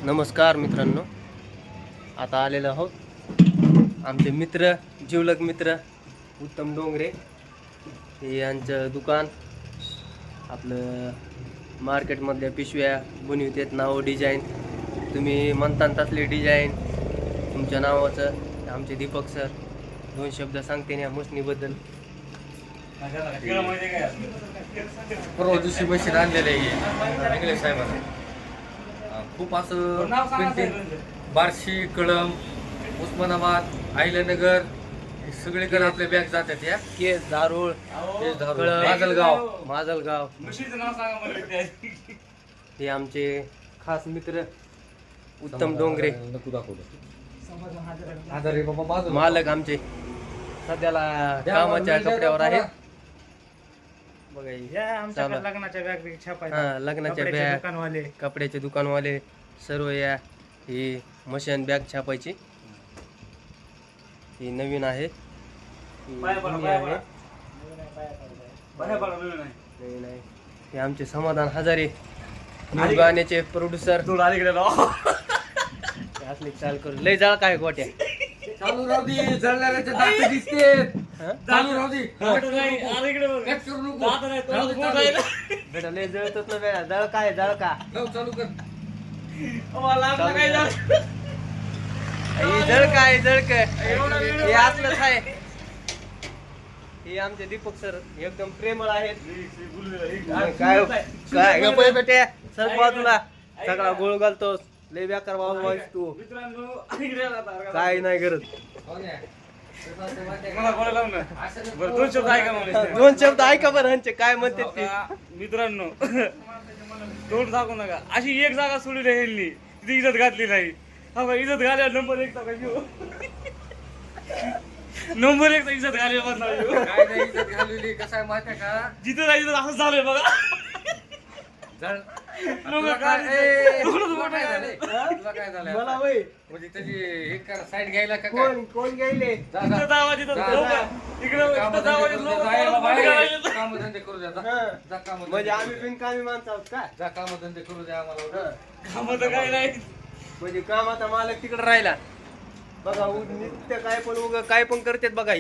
नमस्कार मित्रांनो, आता आलेलो आहोत आमचे मित्र, जिवलग मित्र उत्तम डोंगरे. हे यांचं दुकान, आपलं मार्केटमधल्या पिशव्या बनवतात, नाव डिझाईन तुम्ही म्हणता तसले डिझाईन तुमच्या नावाचं. आमचे दीपक सर दोन शब्द सांगते या मशनीबद्दल. परवा दिवशी मशीन आणलेलं आहे इंग्लिश साहेबांना. खूप असं पेंटिंग, बार्शी, कळंब, उस्मानाबाद, अहिल्यानगर सगळीकडे आपल्या बॅग जातात. या केस, धारूळ, माजलगाव. हे आमचे खास मित्र उत्तम डोंगरे, मालक आमचे सध्याला कामाच्या कपड्यावर आहेत. बघा लग्नाच्या बॅग लग्नाच्या बॅग, कपड्याचे दुकानवाले सर्व या. ही मशीन बॅग छापायची, ही नवीन आहे, नवीन आहे. हे आमचे समाधान हजारे न्यूज गाण्याचे प्रोड्युसर. असले चाल करू लय जाळ काय गोट्या चालू राहू दे, जळणाऱ्याचे दात दिसतेत. चालू राहू दे, कट करू नको. बेटा लय जळतच ना बेटा. जळ काय, जळ का चालू कर. जळ काय, जळ काय हे असलंच आहे. हे आमचे दीपक सर एकदम प्रेमळ आहेत. काय काय गप्प बेटे, सर बाजूला सगळा गोळ घालतोस. लय बेकार बाबा तू, काय नाही करत. दोन शब्द ऐका बरं ह्यांचे काय म्हणते ते. मित्रांनो, तोंड दाखवू नका. अशी एक जागा सोडली ह्यांनी, तिथे इज्जत घातली नाही. हा इज्जत घाल्या नंबर 1 नंबर 1 इज्जत घाली. काय नाही इज्जत घालवली. कसं आहे माहिती आहे का, जिथं जायचं असं झालंय बघा. तुला काय झालं मला वय म्हणजे त्याची एक साईड घ्यायला का कोण कोण गेले. कामधंदे करू द्या. म्हणजे आम्ही बिनकामी माणसं आहोत का. जा कामधंदे करू द्या आम्हाला. काम तर काय नाही. म्हणजे कामाचा मालक तिकडे राहिला बघा. नित्य काय पण उगा काय पण करतात बघा.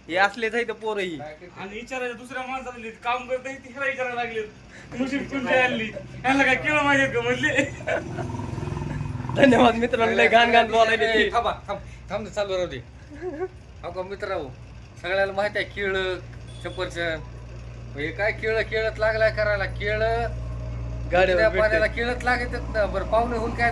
हे असलेच आहे तर पोरं ही. आणि विचारायचं दुसऱ्या माणसाला काम करता तिकडे विचारायला लागले. मशीन कुठे आणली, यांना काय केलं माहिती का म्हणले. धन्यवाद मित्रांनो, लय घाण घाण बोलायले. थांबा थांब चालू राहू दे. हो मित्र राहू, सगळ्याला माहित आहे केळ, सफरचंद हे काय केळत लागलाय करायला. केळ गाड्या पाण्याला केळत लागत. बरं पाहुणे होऊन काय